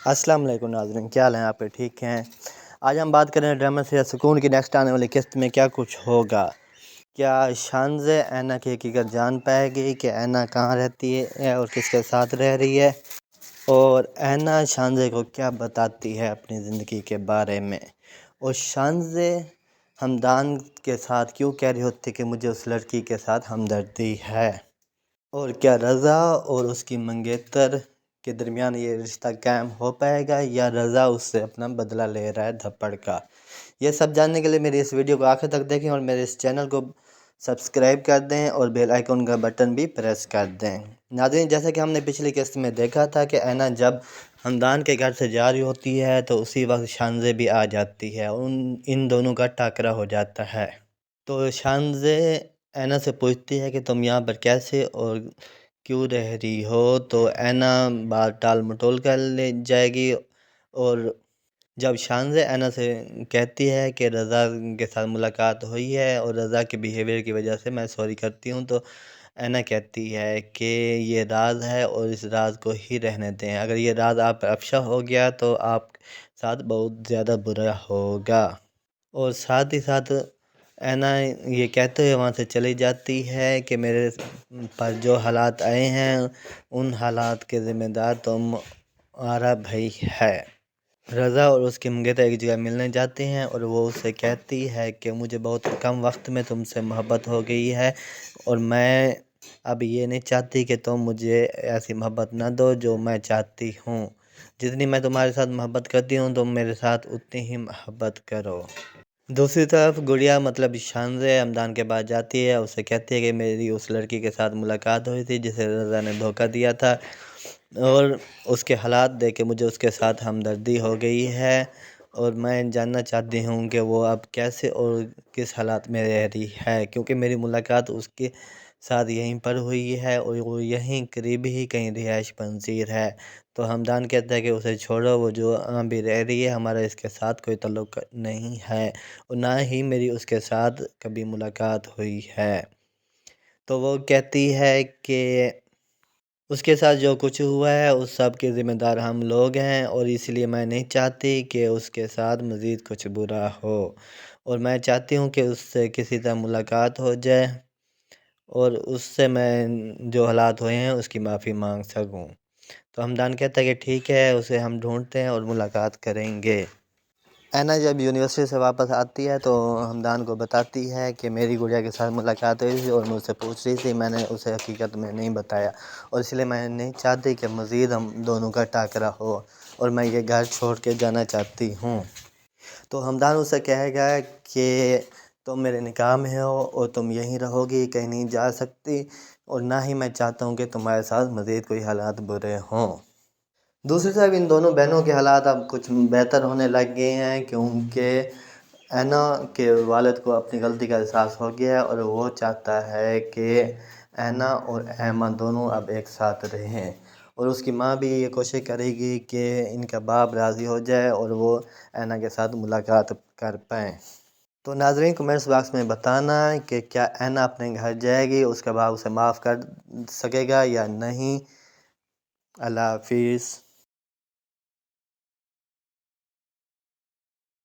السلام علیکم ناظرین، کیا حال ہیں آپ کے؟ ٹھیک ہیں؟ آج ہم بات کریں ڈرامہ سیریل سکون کی نیکسٹ آنے والی قسط میں کیا کچھ ہوگا۔ کیا شانزے اینا کی حقیقت جان پائے گی کہ اینا کہاں رہتی ہے اور کس کے ساتھ رہ رہی ہے، اور اینا شانزے کو کیا بتاتی ہے اپنی زندگی کے بارے میں، اور شانزے ہمدان کے ساتھ کیوں کہہ رہی ہوتی کہ مجھے اس لڑکی کے ساتھ ہمدردی ہے، اور کیا رضا اور اس کی منگیتر کے درمیان یہ رشتہ قائم ہو پائے گا یا رضا اس سے اپنا بدلہ لے رہا ہے دھپڑ کا۔ یہ سب جاننے کے لیے میری اس ویڈیو کو آخر تک دیکھیں اور میرے اس چینل کو سبسکرائب کر دیں اور بیل آئیکن کا بٹن بھی پریس کر دیں۔ ناظرین، جیسا کہ ہم نے پچھلی قسط میں دیکھا تھا کہ اینا جب ہمدان کے گھر سے جا رہی ہوتی ہے تو اسی وقت شانزے بھی آ جاتی ہے، ان دونوں کا ٹاکرا ہو جاتا ہے۔ تو شانزے اینا سے پوچھتی ہے کہ تم یہاں پر کیسے اور کیوں رہ رہی ہو، تو اینا بات ٹال مٹول کر لے جائے گی، اور جب شانزے اینا سے کہتی ہے کہ رضا کے ساتھ ملاقات ہوئی ہے اور رضا کے بیہیویئر کی وجہ سے میں سوری کرتی ہوں، تو اینا کہتی ہے کہ یہ راز ہے اور اس راز کو ہی رہنے دیں، اگر یہ راز آپ پر افشا ہو گیا تو آپ کے ساتھ بہت زیادہ برا ہوگا، اور ساتھ ہی ساتھ اینا یہ کہتے ہوئے وہاں سے چلی جاتی ہے کہ میرے پر جو حالات آئے ہیں ان حالات کے ذمہ دار تمہارا بھائی ہے۔ رضا اور اس کی منگیتر ایک جگہ ملنے جاتے ہیں اور وہ اسے کہتی ہے کہ مجھے بہت کم وقت میں تم سے محبت ہو گئی ہے، اور میں اب یہ نہیں چاہتی کہ تم مجھے ایسی محبت نہ دو جو میں چاہتی ہوں، جتنی میں تمہارے ساتھ محبت کرتی ہوں تم میرے ساتھ اتنی ہی محبت کرو۔ دوسری طرف گڑیا مطلب شانزے ہمدان کے بعد جاتی ہے، اسے کہتی ہے کہ میری اس لڑکی کے ساتھ ملاقات ہوئی تھی جسے رضا نے دھوکہ دیا تھا، اور اس کے حالات دیکھ کے مجھے اس کے ساتھ ہمدردی ہو گئی ہے، اور میں جاننا چاہتی ہوں کہ وہ اب کیسے اور کس حالات میں رہ رہی ہے، کیونکہ میری ملاقات اس کے ساتھ یہیں پر ہوئی ہے اور وہ یہیں قریب ہی کہیں رہائش پذیر ہے۔ تو ہمدان کہتا ہے کہ اسے چھوڑو، وہ جو بھی رہ رہی ہے ہمارا اس کے ساتھ کوئی تعلق نہیں ہے، اور نہ ہی میری اس کے ساتھ کبھی ملاقات ہوئی ہے۔ تو وہ کہتی ہے کہ اس کے ساتھ جو کچھ ہوا ہے اس سب کے ذمہ دار ہم لوگ ہیں، اور اس لیے میں نہیں چاہتی کہ اس کے ساتھ مزید کچھ برا ہو، اور میں چاہتی ہوں کہ اس سے کسی طرح ملاقات ہو جائے اور اس سے میں جو حالات ہوئے ہیں اس کی معافی مانگ سکوں۔ تو ہمدان کہتا ہے کہ ٹھیک ہے، اسے ہم ڈھونڈتے ہیں اور ملاقات کریں گے۔ اینا جب یونیورسٹی سے واپس آتی ہے تو ہمدان کو بتاتی ہے کہ میری گڑیا کے ساتھ ملاقات ہوئی تھی اور مجھ سے پوچھ رہی تھی، میں نے اسے حقیقت میں نہیں بتایا، اور اس لیے میں نہیں چاہتی کہ مزید ہم دونوں کا ٹاکرا ہو، اور میں یہ گھر چھوڑ کے جانا چاہتی ہوں۔ تو ہمدان اسے کہے گا کہ تم میرے نکاح میں ہو اور تم یہیں رہو گی، کہیں نہیں جا سکتی، اور نہ ہی میں چاہتا ہوں کہ تمہارے ساتھ مزید کوئی حالات برے ہوں۔ دوسری طرف ان دونوں بہنوں کے حالات اب کچھ بہتر ہونے لگ گئے ہیں، کیونکہ اینا کے والد کو اپنی غلطی کا احساس ہو گیا ہے اور وہ چاہتا ہے کہ اینا اور ایما دونوں اب ایک ساتھ رہیں، اور اس کی ماں بھی یہ کوشش کرے گی کہ ان کا باپ راضی ہو جائے اور وہ اینا کے ساتھ ملاقات کر پائیں۔ تو ناظرین، کمنٹس باکس میں بتانا کہ کیا اینا اپنے گھر جائے گی، اس کا باپ اسے معاف کر سکے گا یا نہیں۔ اللہ حافظ۔